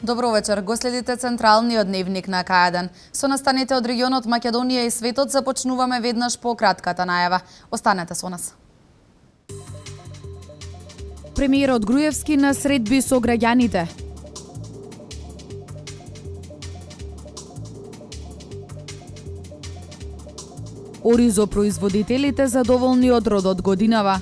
Добро вечер, го следите централниот дневник на К1. Со настаните од регионот Македонија и светот започнуваме веднаш по кратката најава. Останете со нас. Премиерот Груевски на средби со граѓаните. Оризо производителите задоволни од родот годинава.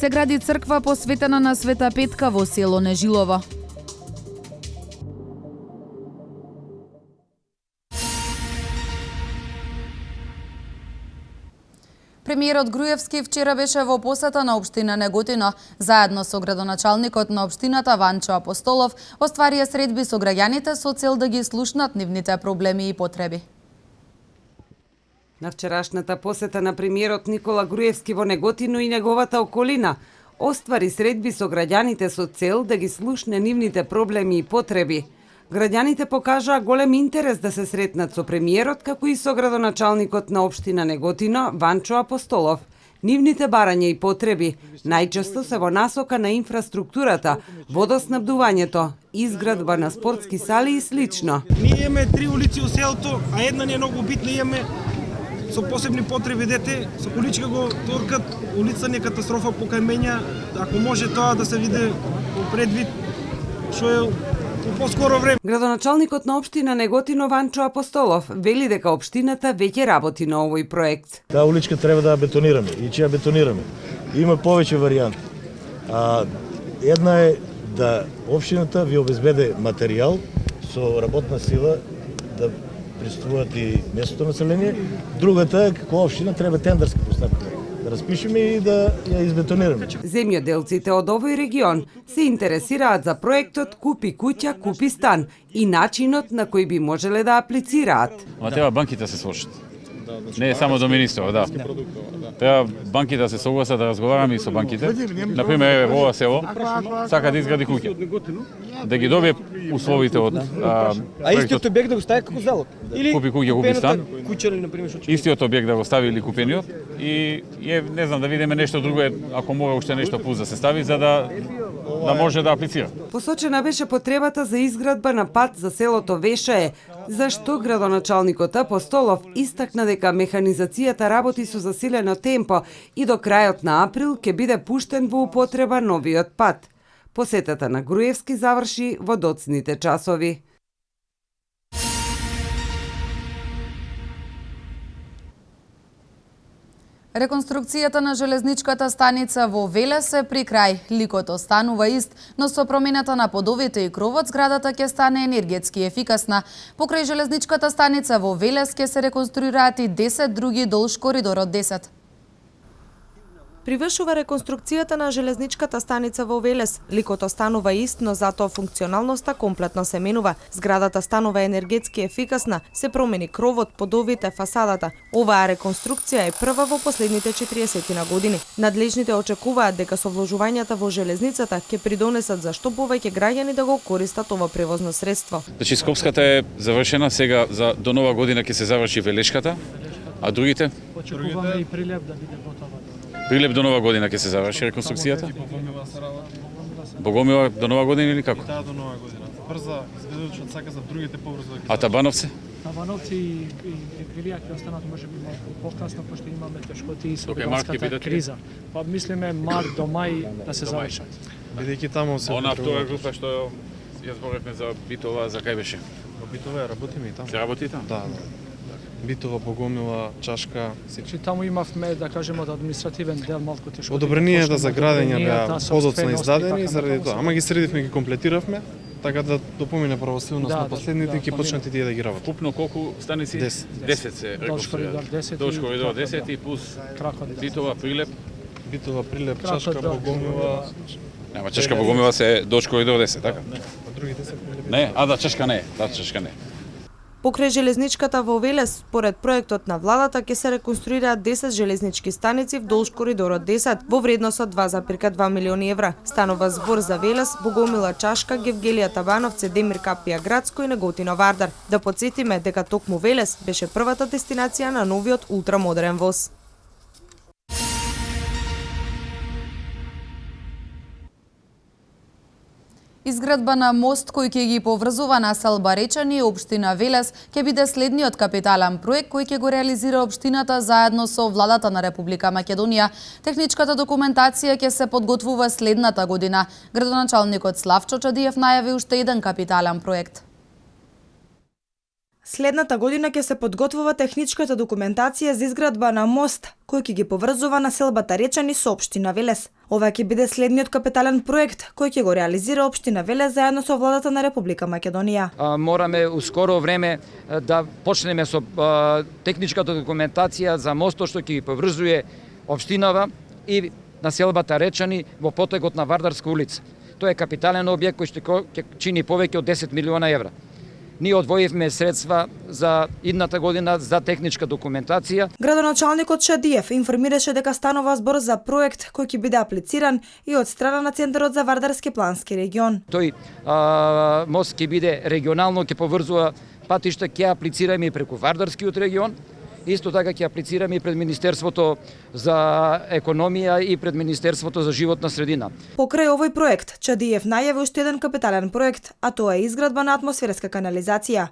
Се гради црква посветена на Света Петка во село Нежилово. Премиерот Груевски вчера беше во посета на општина Неготино. Заедно со градоначалникот на општината Ванчо Апостолов остварија средби со граѓаните со цел да ги слушнат нивните проблеми и потреби. На вчерашната посета на премиерот Никола Груевски во Неготино и неговата околина оствари средби со граѓаните со цел да ги слушне нивните проблеми и потреби. Граѓаните покажаа голем интерес да се сретнат со премиерот, како и со градоначалникот на општина Неготино Ванчо Апостолов. Нивните барања и потреби најчесто се во насока на инфраструктурата, водоснабдувањето, изградба на спортски сали и слично. Ние имаме 3 улици у селото, а една не е многу битна, имаме со посебни потреби дете, со количка го торкат, улица не е катастрофа покај мења, ако може тоа да се види предвид, што е у поскоро време. Градоначалникот на општина Неготино Ванчо Апостолов вели дека општината веќе работи на овој проект. Таа уличка треба да ја бетонираме и ќе ја бетонираме. Има повеќе варијанти. Една е да општината ви обезбеде материјал со работна сила да присутствуваат и местното население. Другата е како општина треба тендерски постапка да распишеме и да ја избетонираме. Земјоделците од овој регион се интересираат за проектот Купи куќа, купи стан и начинот на кој би можеле да аплицираат. Ама треба банките се слушат. Не е само до министрот, да. Треба банките да се согласат да разговараме и со банките. Например, во ова село сака да изгради куќа. Да ги добие условите од истиот објект да го стави како залог. Или Купи куќа, купи стан. Куќа или на пример што Истиот објект да го стави или купениот и не знам да видиме нешто друго, ако мора уште нешто плюс да се стави за да може да аплицира. Посочена беше потребата за изградба на пат за селото Вешае, зашто градоначалникот Апостолов истакна дека механизацијата работи со засилено темпо и до крајот на април ќе биде пуштен во употреба новиот пат. Посетата на Груевски заврши во доцните часови. Реконструкцијата на железничката станица во Велес е при крај. Ликот останува ист, но со промената на подовите и кровот зградата ќе стане енергетски ефикасна. Покрај железничката станица во Велес ќе се реконструираат и 10 други долж коридорот 10. Привршува реконструкцијата на железничката станица во Велес. Ликот останува ист, но затоа функционалноста комплетно се менува. Зградата станува енергетски ефикасна, се промени кровот, подовите, фасадата. Оваа реконструкција е прва во последните 40 на години. Надлежните очекуваат дека со вложувањата во железницата ќе придонесат за што повеќе граѓани да го користат ова превозно средство. Значи Скопската е завршена, сега до нова година ќе се заврши Велешката, а другите? Очекуваме и Прилеп да биде готова. Прилеп до нова година ќе се заврши реконструкцијата? Богомила до нова година или како? Таа до нова година. Брза, изведувачот сака за другите побрзо. А Табановци? Табановци и Вилија ќе останат можеби малку покасно, пошто имаме тешкоти со бранската криза. Па мислиме март до мај да се завршат. Бидејќи таму се Она втора група што ја зборевме за Битова, за кај беше? Битове работиме и таму. Се работи таму? Да. Битова, Богомила, Чашка, Значи таму имавме да кажеме од административен дел малку тешко. одобренијата за градење беа подоцна издадени заради тоа. Ама ги средивме, ги комплетиравме така да допомине правосилност Да, на последните и ќе да, почнат и тие да ги работат. Купно колку станици? 10. 10 се Долж коридор реконструираа. 10 Долж и коридор Краков, 10 да. и плюс Краков, да. Титова, Прилеп. Битова, Прилеп, Краков, Чашка, да. Богомила, Нема Чешка Богомила се Долж коридор 10, така? а другите се Прилеп. Не, Чешка не, Чешка не. Покрај железничката во Велес, според проектот на владата, ќе се реконструираат 10 железнички станици вдолж коридорот 10 во вредност од 2,2 милиони евра. Станува збор за Велес, Богомила, Чашка, Гевгелија Табановце, Демир Капија Градско и Неготино Вардар. Да потсетиме дека токму Велес беше првата дестинација на новиот ултрамодерен воз. Изградба на мост кој ќе ги поврзува населба Речани и општина Велес ќе биде следниот капитален проект кој ќе го реализира општината заедно со владата на Република Македонија. Техничката документација ќе се подготвува следната година. Градоначалникот Славчо Чадиев најави уште еден капитален проект. Следната година ќе се подготвува техничката документација за изградба на мост кој ќе ги поврзува населбата Речани со општина Велес. Ова ќе биде следниот капитален проект кој ќе го реализира општина Велес заедно со владата на Република Македонија. Мораме у скоро време да почнеме со техничката документација за мостот што ќе ги поврзуе општинава и населбата Речани во потегот на Вардарска улица. Тоа е капитален објект кој ќе чини повеќе од 10 милиона евра. Ние одвоивме средства за идната година за техничка документација. Градоначалникот Шадиев информираше дека станува збор за проект кој ќе биде аплициран и од страна на Центарот за Вардарски плански регион. Тој мост ќе биде регионално, ќе поврзува патишта, ќе аплицираме и преку Вардарскиот регион. Исто така ќе аплицираме и пред Министерството за економија и пред Министерството за животна средина. Покрај овој проект, Чадиев најави уште еден капитален проект, а тоа е изградба на атмосферска канализација.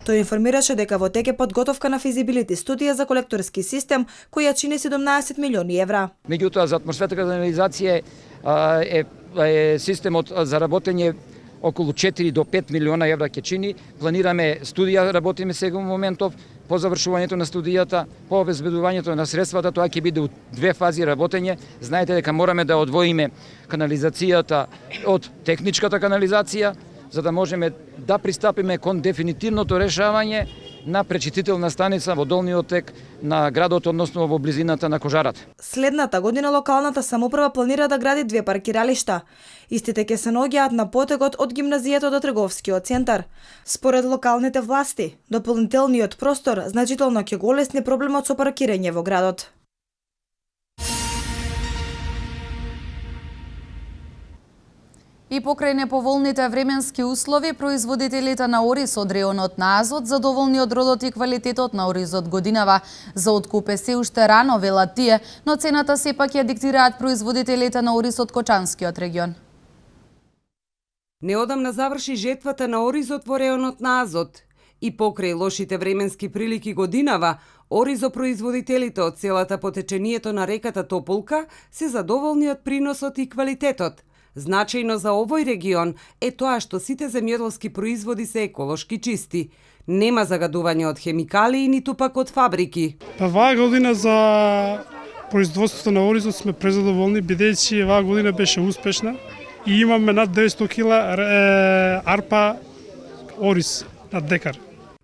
Тој информираше дека во тек е подготовка на физибилити студија за колекторски систем, која чини 17 милиони евра. Меѓутоа, за атмосферска канализација е системот за работење околу 4 до 5 милиона евра ќе чини. Планираме студија, работиме сега во моментов, по завршувањето на студијата, по обезбедувањето на средствата, тоа ќе биде у две фази работење. Знаете дека мораме да одвоиме канализацијата од техничката канализација, за да можеме да пристапиме кон дефинитивното решавање на пречистителна станица во долниот тек на градот, односно во близината на Кожарата. Следната година локалната самоуправа планира да гради 2 паркиралишта. Истите ќе се наоѓаат на потегот од гимназијата до трговскиот центар. Според локалните власти, дополнителниот простор значително ќе го олесни проблемот со паркирање во градот. И покрај неповолните временски услови, производителите на ориз од реонот на Азот задоволни од родот и квалитетот на оризот годинава. За откуп е се уште рано, велат тие, но цената сепак ја диктираат производителите на ориз од Кочанскиот регион. Неодамна заврши жетвата на оризот во реонот на Азот. И покрај лошите временски прилики годинава, оризопроизводителите од целата по течението на реката Тополка се задоволни од приносот и квалитетот. Значајно за овој регион е тоа што сите земјоделски производи се еколошки чисти. Нема загадување од хемикалии, ниту пак од фабрики. Па оваа година за производството на оризот сме презадоволни, бидејќи оваа година беше успешна и имаме над 900 кила арпа ориз над декар.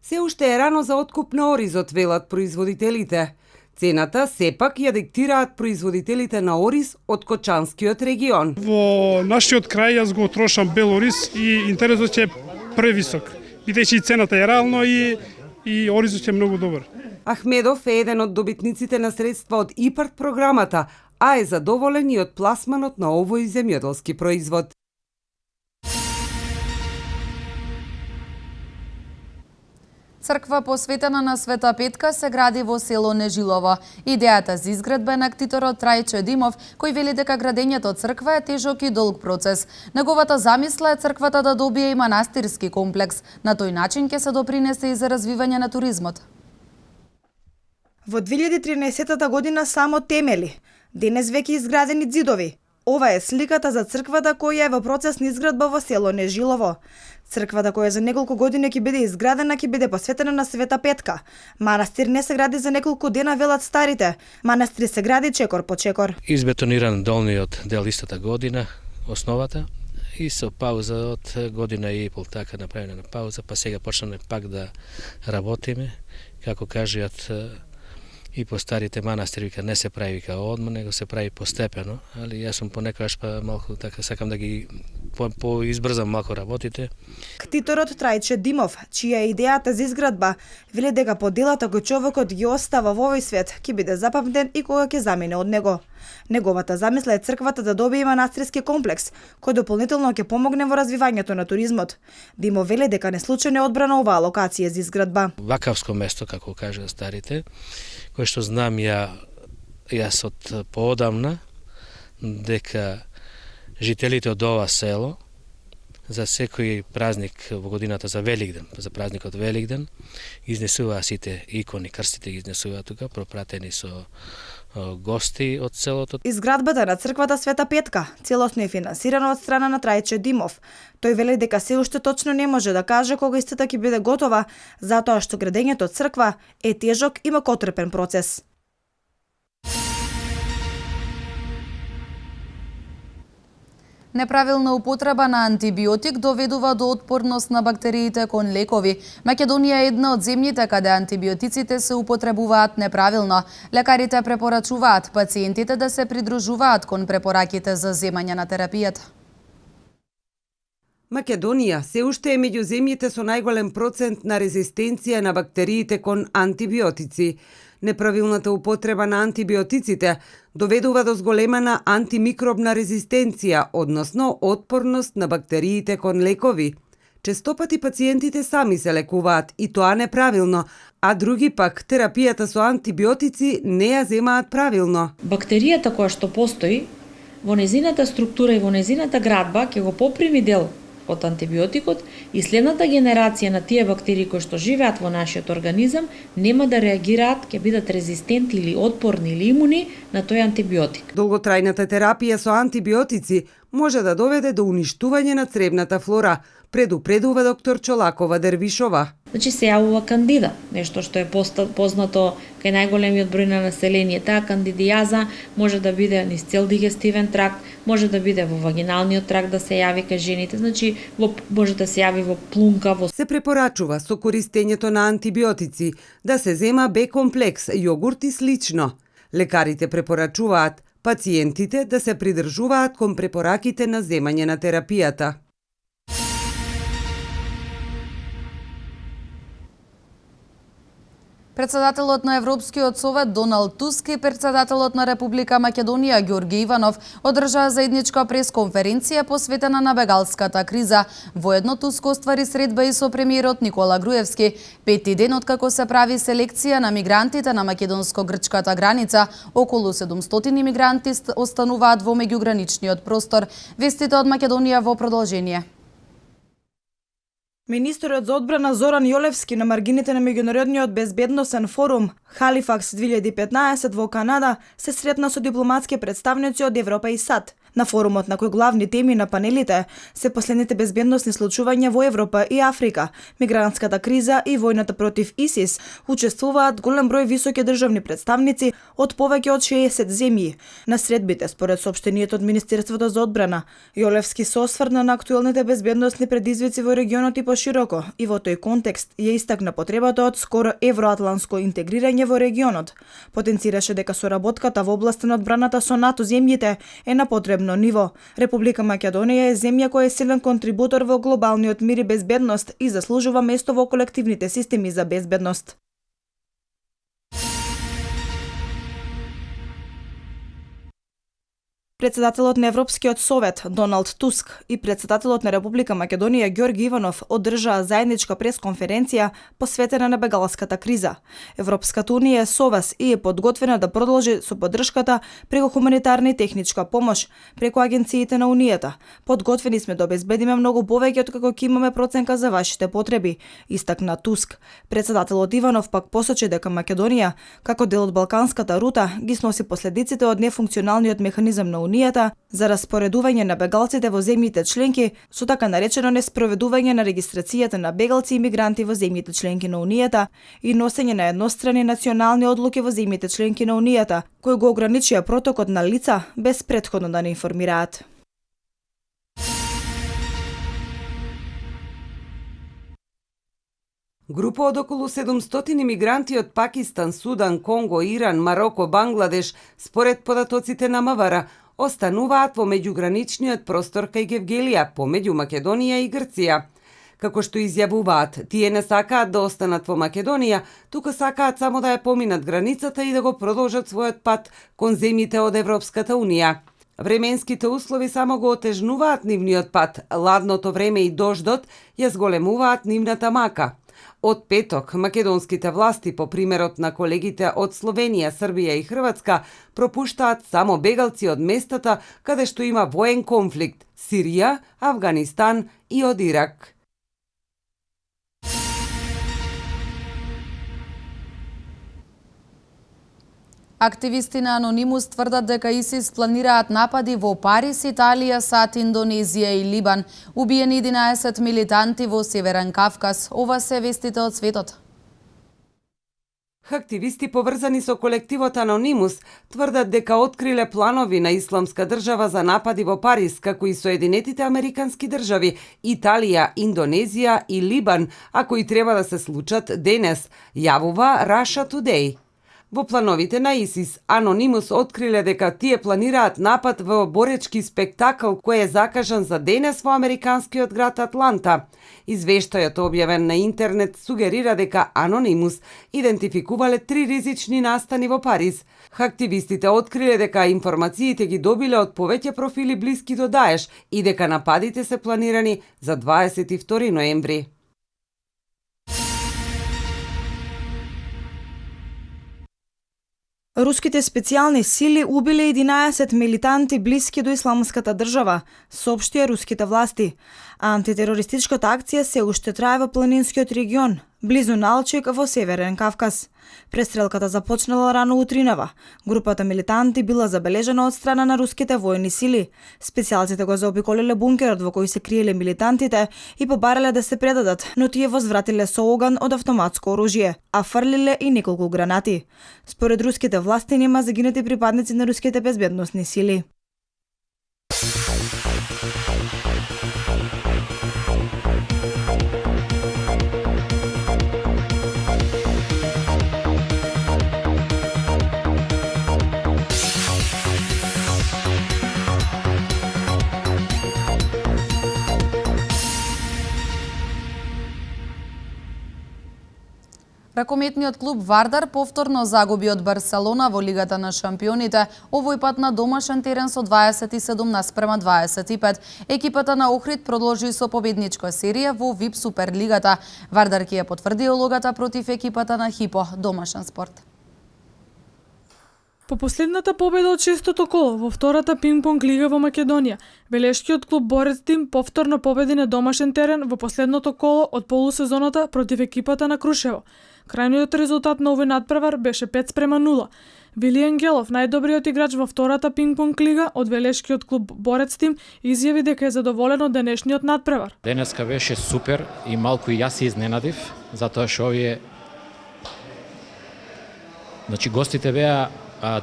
Се уште е рано за откуп на оризот, велат производителите. Цената сепак ја диктираат производителите на ориз од Кочанскиот регион. Во нашиот крај јас го трошам бел ориз и интересот е превисок, бидејќи цената е реално и оризот е многу добар. Ахмедов е еден од добитниците на средства од ИПАРТ програмата, а е задоволен и од пласманот на овој земјоделски производ. Црква посветена на Света Петка се гради во село Нежилово. Идејата за изградба е на ктиторот Трајче Димов, кој вели дека градењето црква е тежок и долг процес. Неговата замисла е црквата да добие и манастирски комплекс. На тој начин ќе се допринесе и за развивање на туризмот. Во 2013 година само темели, денес веќе изградени ѕидови. Ова е сликата за црквата која е во процес на изградба во село Нежилово. Црквата која за неколку години ќе биде изградена ќе биде посветена на Света Петка. Манастир не се гради за неколку дена, велат старите. Манастир се гради чекор по чекор. Избетониран долниот дел истата година, основата, и со пауза од година и пол, така направена пауза, па сега почнаме пак да работиме, како кажат и по старите манастири, вика не се прави вика одма, него се прави постепено, али јас сум понекогаш па малку така сакам да ги поизбрзам малку работите. Ктиторот Трајче Димов, чија е идејата за изградба, вели дека по делата кои човекот ги остава во овој свет, ќе биде запамтен и кога ќе замине од него. Неговата замисла е црквата да добие манастирски комплекс, кој дополнително ќе помогне во развивањето на туризмот. Димов вели дека неслучајно е одбрана оваа локација за изградба. Вакавско место, како кажа старите, кој што знам јас од поодамна, дека жителите од ова село за секој празник во годината за Великден, за празникот Великден, изнесуваа сите икони, крстите ги изнесуваа тука, пропратени со гости од селото. Изградбата на црквата Света Петка целосно е финансирана од страна на Трајче Димов. Тој вели дека се уште точно не може да каже кога истата ќе биде готова, затоа што градењето од црква е тежок и макотрпен процес. Неправилна употреба на антибиотик доведува до отпорност на бактериите кон лекови. Македонија е една од земјите каде антибиотиците се употребуваат неправилно. Лекарите препорачуваат пациентите да се придружуваат кон препораките за земање на терапијата. Македонија се уште е меѓу земјите со најголем процент на резистенција на бактериите кон антибиотици. Неправилната употреба на антибиотиците доведува до зголемена антимикробна резистенција, односно отпорност на бактериите кон лекови. Честопати пациентите сами се лекуваат и тоа неправилно, а други пак терапијата со антибиотици не ја земаат правилно. Бактеријата која што постои во незината структура и во незината градба ќе го поприми дел од антибиотикот и следната генерација на тие бактерии кои што живеат во нашиот организам нема да реагираат, ќе бидат резистентни или отпорни или имуни на тој антибиотик. Долготрајната терапија со антибиотици може да доведе до уништување на цревната флора, предупредува доктор Чолакова Дервишова. Значи се јавува кандида, нешто што е познато кај најголемиот број на население. Таа кандидијаза може да биде низ цел дигестивен тракт, може да биде во вагиналниот тракт да се јави кај жените, значи може да се јави во плунка. Се препорачува со користењето на антибиотици да се зема Б-комплекс, јогурт и слично. Лекарите препорачуваат пациентите да се придржуваат кон препораките на земање на терапијата. Председателот на Европскиот совет Доналд Туск и председателот на Република Македонија Ѓорги Иванов одржаа заедничка пресконференција посветена на бегалската криза. Воедно Туск оствари средба и со премиерот Никола Груевски. 5ти ден откако се прави селекција на мигрантите на македонско-грчката граница, околу 700 мигранти остануваат во меѓуграничниот простор. Вестите од Македонија во продолжение. Министерот за одбрана Зоран Јолевски на маргините на меѓународниот безбедносен форум Халифакс 2015 во Канада се сретна со дипломатски представници од Европа и САД. На форумот, на кој главни теми на панелите се последните безбедносни случувања во Европа и Африка, мигрантската криза и војната против ИСИС, учествуваат голем број високи државни представници од повеќе од 60 земји. На средбите, според соопштението од Министерството за одбрана, Јолевски се осврна на актуелните безбедносни предизвици во регионот и пошироко, и во тој контекст ја истакна потребата од скоро евроатланско интегрирање во регионот. Потенцираше дека соработката во областа на одбраната со НАТО земјите е на потребно ниво. Република Македонија е земја која е силен контрибутор во глобалниот мир и безбедност и заслужува место во колективните системи за безбедност. Председателот на Европскиот совет Доналд Туск и председателот на Република Македонија Ѓорги Иванов одржаа заедничка пресконференција посветена на бегалската криза. Европската унија е со вас и е подготвена да продолжи со поддршката преку хуманитарна и техничка помош преку агенциите на унијата. Подготвени сме да обезбедиме многу повеќе откако ќе имаме проценка за вашите потреби, истакна Туск. Председателот Иванов пак посочи дека Македонија, како дел од балканската рута, ги сноси последиците од нефункционалниот механизам на Унијата за распоредување на бегалците во земјите членки со така наречено неспроведување на регистрацијата на бегалци и мигранти во земјите членки на Унијата и носење на еднострани национални одлуки во земјите членки на Унијата, кои го ограничија протокот на лица без претходно да не информираат. Група од околу 700 мигранти од Пакистан, Судан, Конго, Иран, Мароко, Бангладеш, според податоците на МВР, остануваат во меѓуграничниот простор кај Гевгелија, помеѓу Македонија и Грција. Како што изјавуваат, тие не сакаат да останат во Македонија, туку сакаат само да ја поминат границата и да го продолжат својот пат кон земјите од Европската Унија. Временските услови само го отежнуваат нивниот пат, ладното време и дождот ја зголемуваат нивната мака. Од петок, македонските власти, по примерот на колегите од Словенија, Србија и Хрватска, пропуштаат само бегалци од местата каде што има воен конфликт – Сирија, Авганистан и од Ирак. Активисти на Анонимус тврдат дека ИСИС планираат напади во Париз, Италија, САД, Индонезија и Либан. Убиени 11 милитанти во Северен Кавказ. Ова се вестите од светот. Активисти поврзани со колективот Анонимус тврдат дека откриле планови на Исламска држава за напади во Париз, како и Соединетите Американски држави, Италија, Индонезија и Либан, а кои треба да се случат денес, јавува Russia Today. Во плановите на ИСИС, Анонимус откриле дека тие планираат напад во боречки спектакл кој е закажан за денес во американскиот град Атланта. Извештајот објавен на интернет сугерира дека Анонимус идентификувале 3 ризични настани во Париз. Активистите откриле дека информациите ги добиле од повеќе профили блиски до Даеш и дека нападите се планирани за 22 ноември. Руските специјални сили убиле 11 милитанти блиски до Исламската држава, соопштија руските власти. Антитерористичката акција се уште трае во планинскиот регион, близу Налчик во Северен Кавказ. Престрелката започнала рано утринава. Групата милитанти била забележена од страна на руските војни сили. Специјалците го заобиколиле бункерот во кој се криеле милитантите и побарале да се предадат, но тие возвратиле со оган од автоматско оружје, а фрлиле и неколку гранати. Според руските власти нема загинати припадници на руските безбедносни сили. Ракометниот клуб Вардар повторно загуби од Барселона во Лигата на шампионите, овој пат на домашен терен со 27:25. Екипата на Охрид продолжи со победничка серија во ВИП Суперлигата. Вардар ќе ја потврди улогата против екипата на Хипо, домашен спорт. По последната победа од шестото коло во втората пинг-понг лига во Македонија, Велешкиот клуб Борец Тим повторно победи на домашен терен во последното коло од полусезоната против екипата на Крушево. Крајниот резултат на овој надпревар беше 5:0. Вили Ангелов, најдобриот играч во втората пинг-понг лига од Велешкиот клуб Борец Тим, изјави дека е задоволен од денешниот надпревар. Денеска беше супер и малку и јас се изненадив, затоа што овие гостите беа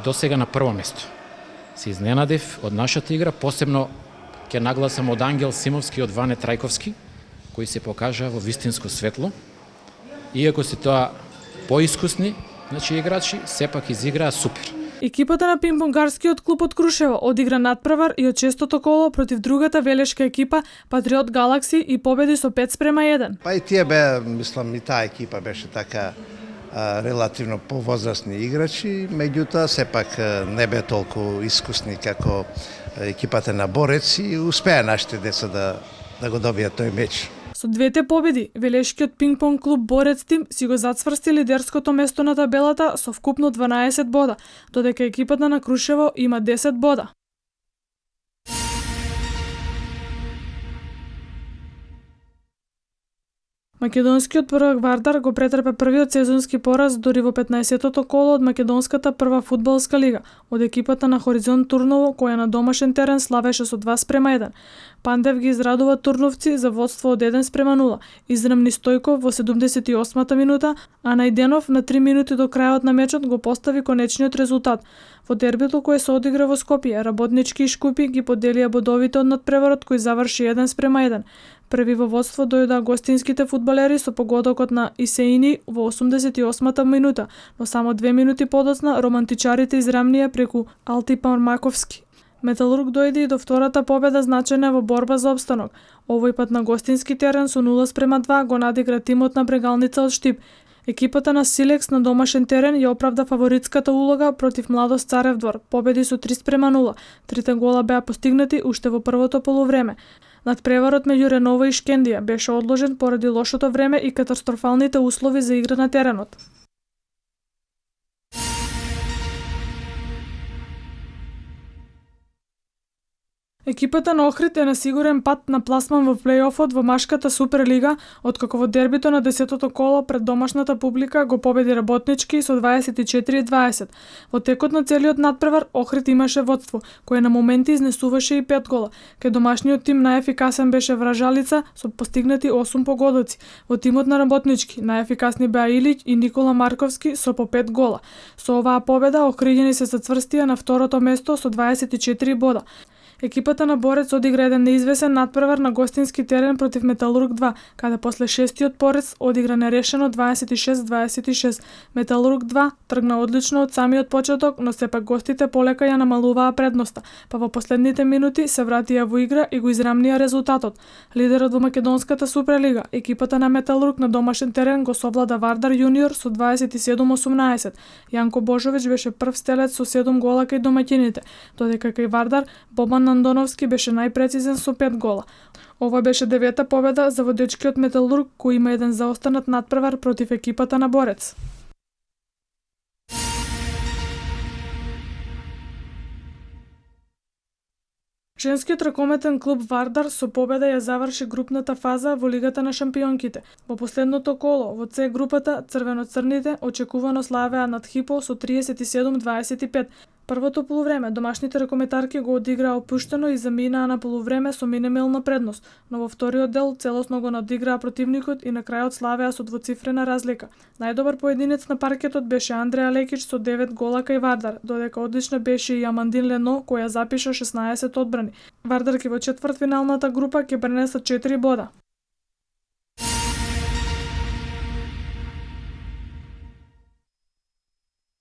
досега на прво место. Се изненадив од нашата игра, посебно ќе нагласам од Ангел Симовски и од Ване Трајковски, кои се покажа во вистинско светло. Иако се тоа поискусни, играчи, сепак изиграа супер. Екипата на пинг-понгарскиот клуб од Крушево одигра надпревар и од шестото коло против другата велешка екипа Патриот Галакси и победи со 5:1. Па и тие бе, мислам, и таа екипа беше така релативно повозрастни играчи, меѓутоа сепак не бе толку искусни како екипата на Борец и успеа нашите деца да го добијат тој меч. Со двете победи, Велешкиот пинг-понг клуб Борец Тим си го зацврсти лидерското место на табелата со вкупно 12 бода, додека екипата на Крушево има 10 бода. Македонскиот првак Вардар го претрпе првиот сезонски пораз дури во 15-тото коло од Македонската прва фудбалска лига од екипата на Хоризонт Турново, која на домашен терен славеше со 2:1. Пандев ги израдува турновци за водство од 1:0. Израмни Стојков во 78-та минута, а Најденов на 3 минути до крајот на мечот го постави конечниот резултат. Во дербито кое се одигра во Скопје, Работнички и Шкупи ги поделија бодовите од надпреварот кој заврши 1:1. Први во водство дојдоа гостинските фудбалери со погодокот на Исеини во 88-та минута, но само 2 минути подоцна романтичарите израмнија преку Алтипар Маковски. Металург дојде и до втората победа значајна во борба за опстанок. Овој пат на гостински терен со 0:2 го надигра тимот на Брегалница од Штип. Екипата на Силекс на домашен терен ја оправда фаворитската улога против Младост Царев двор. Победи со 3:0. Трите гола беа постигнати уште во првото полувреме. Надпреварот меѓу Ренова и Шкендија беше одложен поради лошото време и катастрофалните услови за игра на теренот. Екипата на Охрид е на сигурен пат на пласман во плејофот во машката Суперлига, откако во дербито на 10-то коло пред домашната публика го победи Работнички со 24-20. Во текот на целиот надпревар Охрид имаше водство, кое на моменти изнесуваше и 5 гола. Кај домашниот тим најефикасен беше Вражалица со постигнати 8 погодоци. Во тимот на Работнички најефикасни беа Илиќ и Никола Марковски со по 5 гола. Со оваа победа Охриѓани се зацврстија на второто место со 24 бода. Екипата на Борец одигра еден неизвесен надпревар на гостински терен против Металург 2, каде после шестиот порез одигра нерешено 26-26. Металург 2 тргна одлично од самиот почеток, но сепак гостите полека ја намалуваа предноста, па во последните минути се вратија во игра и го израмнија резултатот. Лидерот во Македонската Суперлига, екипата на Металург на домашен терен го совлада Вардар јуниор со 27-18. Јанко Божовиќ беше прв стелец со 7 гола кај домаќините, додека кај Вардар Бобан Андоновски беше најпрецизен со 5 гола. Ова беше 9-та победа за водечкиот Металург, кој има еден заостанат надпревар против екипата на Борец. Женскиот ракометен клуб Вардар со победа ја заврши групната фаза во Лигата на шампионките. Во последното коло, во С групата, црвено-црните очекувано славеа над Хипо со 37-25. Првото полувреме домашните ракометарки го одиграа опуштено и заминаа на полувреме со минимална предност, но во вториот дел целосно го надиграа противникот и на крајот славеа со двоцифрена разлика. Најдобар поединец на паркетот беше Андреа Лекич со 9 гола кај Вардар, додека одлична беше и Амандин Лено која запиша 16 одбрани. Вардарки во четвртфиналната група ќе пренесат 4 бода.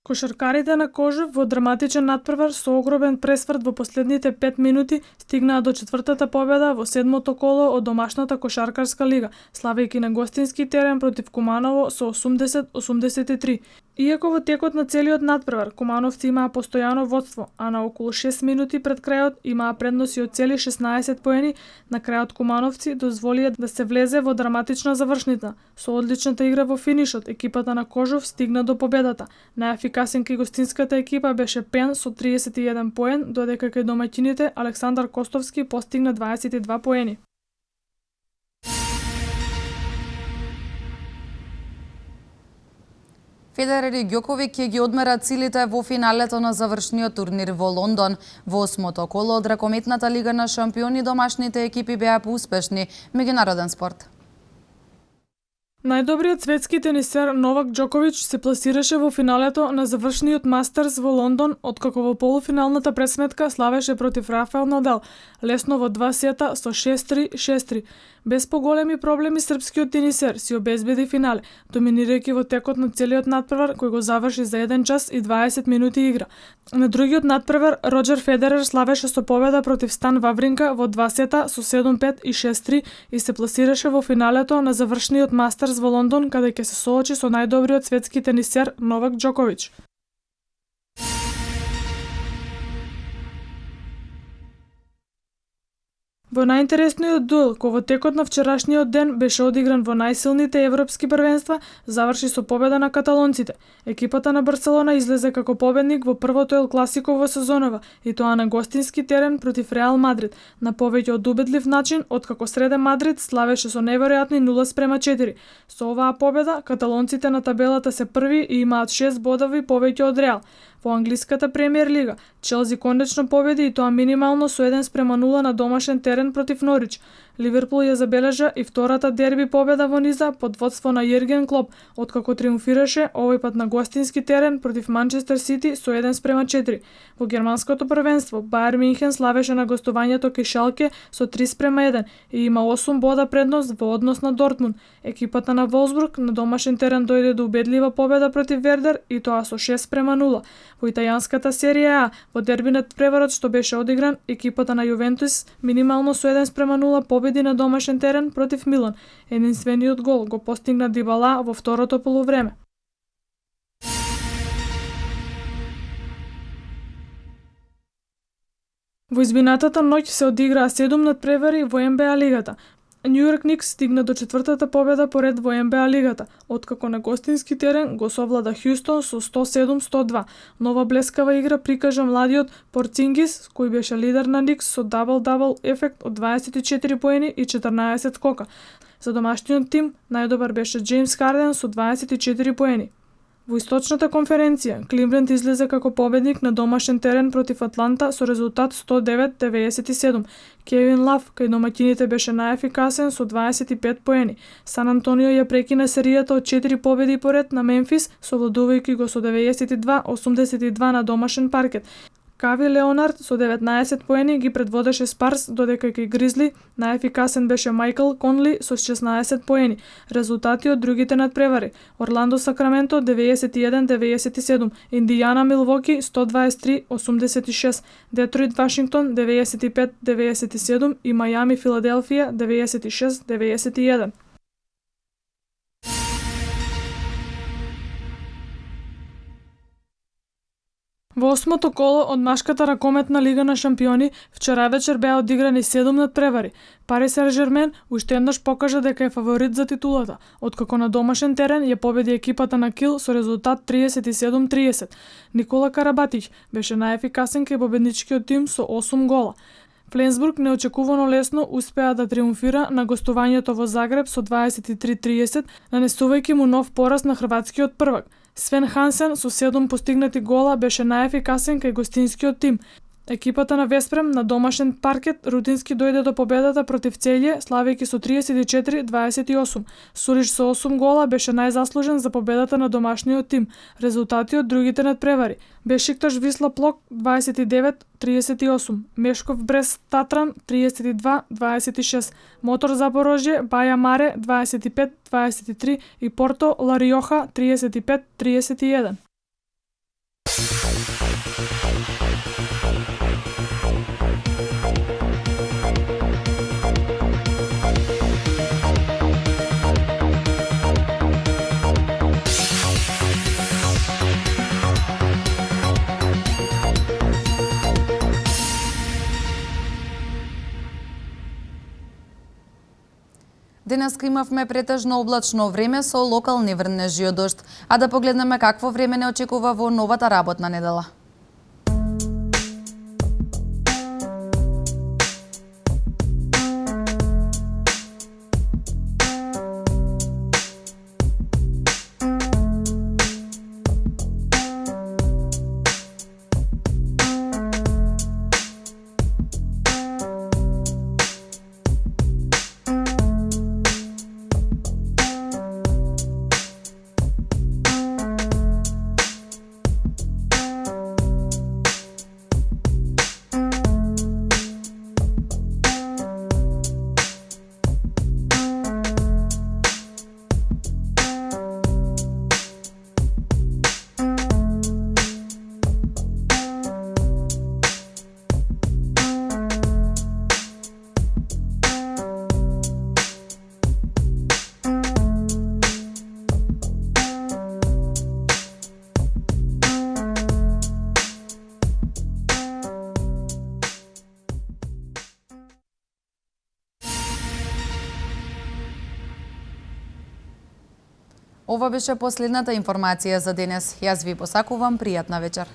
Кошаркарите на Кожев во драматичен надпревар со огромен пресврт во последните 5 минути стигнаа до четвртата победа во седмото коло од домашната кошаркарска лига, славејќи на гостински терен против Куманово со 80-83. Иако во текот на целиот надпревар кумановци имаа постојано водство, а на околу 6 минути пред крајот имаа предноси од цели 16 поени, на крајот кумановци дозволија да се влезе во драматична завршница. Со одличната игра во финишот, екипата на Кожов стигна до победата. Најефикасен кај гостинската екипа беше Пен со 31 поен, додека кај домаќините Александар Костовски постигна 22 поени. Федерер и Ѓоковиќ ќе ги одмера цилите во финалето на завршниот турнир во Лондон. Во 8-то коло од ракометната лига на шампиони домашните екипи беа поуспешни. Меѓународен спорт. Најдобриот светски тенисер Новак Ѓоковиќ се пласираше во финалето на завршниот Мастерс во Лондон, откако во полуфиналната пресметка славеше против Рафаел Надал, лесно во 2 сета со 6-3, 6-3. Без поголеми проблеми српскиот тенисер си обезбеди финале, доминирајќи во текот на целиот надпревар кој го заврши за 1 час и 20 минути игра. На другиот надпревар Роџер Федерер славеше со победа против Стан Вавринка во 2 сета со 7-5 и 6-3 и се пласираше во финалето на завршниот Мастерс во Лондон, каде ќе се соочи со најдобриот светски тенисер Новак Ѓоковиќ. Во најинтересниот дуел, кој во текот на вчерашниот ден беше одигран во најсилните европски првенства, заврши со победа на каталонците. Екипата на Барселона излезе како победник во првото Ел Класико во сезонава, и тоа на гостински терен против Реал Мадрид, на повеќе од убедлив начин, откако среде Мадрид славеше со неверојатни 0:4. Со оваа победа, каталонците на табелата се први и имаат 6 бодови повеќе од Реал. Во англиската премиер лига, Челси конечно победи и тоа минимално со 1:0 на домашен терен против Норич. Ливерпул ја забележа и втората дерби победа во низа под водство на Јерген Клоп, откако триумфираше овој пат на гостински терен против Манчестер Сити со 1:4. Во германското првенство Бајер Минхен славеше на гостувањето кај Шалке со 3:1 и има 8 бода предност во однос на Дортмунд. Екипата на Волсбург на домашен терен дојде до убедлива победа против Вердер и тоа со 6:0. Во италијанската серија А, во дерби над преварот што беше одигран, екипата на Јувентус минимално со 1:0 победи на домашен терен против Милан. Единствениот гол го постигна Дибала во второто полувреме. Во избинатата ноќ се одиграа 7 надпревари во НБА лигата. Нью Йорк Никс стигна до четвртата победа поред во НБА лигата, откако на гостински терен го совлада Хјустон со 107-102. Нова блескава игра прикажа младиот Порцингис, кој беше лидер на Никс со дабл-дабл ефект од 24 поени и 14 скока. За домашниот тим најдобар беше Джеймс Харден со 24 поени. Во источната конференција, Кливленд излезе како победник на домашен терен против Атланта со резултат 109-97. Кевин Лав кај домаќините беше најефикасен со 25 поени. Сан Антонио ја прекина серијата од 4 победи поред на Мемфис, совладувајќи го со 92-82 на домашен паркет. Кави Леонард со 19 поени ги предводеше Спарс, додека кај Гризли најефикасен беше Мајкл Конли со 16 поени. Резултати од другите надпревари: Орландо Сакраменто 91-97, Индијана Милвоки 123-86, Детройт Вашингтон 95-97 и Мајами Филаделфија 96-91. Во осмото коло од машката ракометна лига на шампиони, вчера вечер беа одиграни 7 надпревари. Пари Сен-Жермен уште еднаш покажа дека е фаворит за титулата, откако на домашен терен ја победи екипата на Кил со резултат 37-30. Никола Карабатиќ беше најефикасен кај победничкиот тим со 8 гола. Фленсбург неочекувано лесно успеа да триумфира на гостувањето во Загреб со 23-30, нанесувајќи му нов пораз на хрватскиот првак. Свен Хансен со 7 постигнати гола беше најефикасен кај гостинскиот тим. Екипата на Веспрем на домашен паркет рутински дојде до победата против Целје, славејќи со 34-28. Суриш со 8 гола беше најзаслужен за победата на домашниот тим. Резултати од другите надпревари: Бешикташ Висла Плок 29-38, Мешков Брест Татран 32-26, Мотор Запорожје Баја Маре 25-23 и Порто Лариоха 35-31. Денеска имавме претежно облачно време со локални врнежи од дожд, а да погледнеме какво време не очекува во новата работна недела. Ова беше последната информација за денес. Јас ви посакувам пријатна вечер.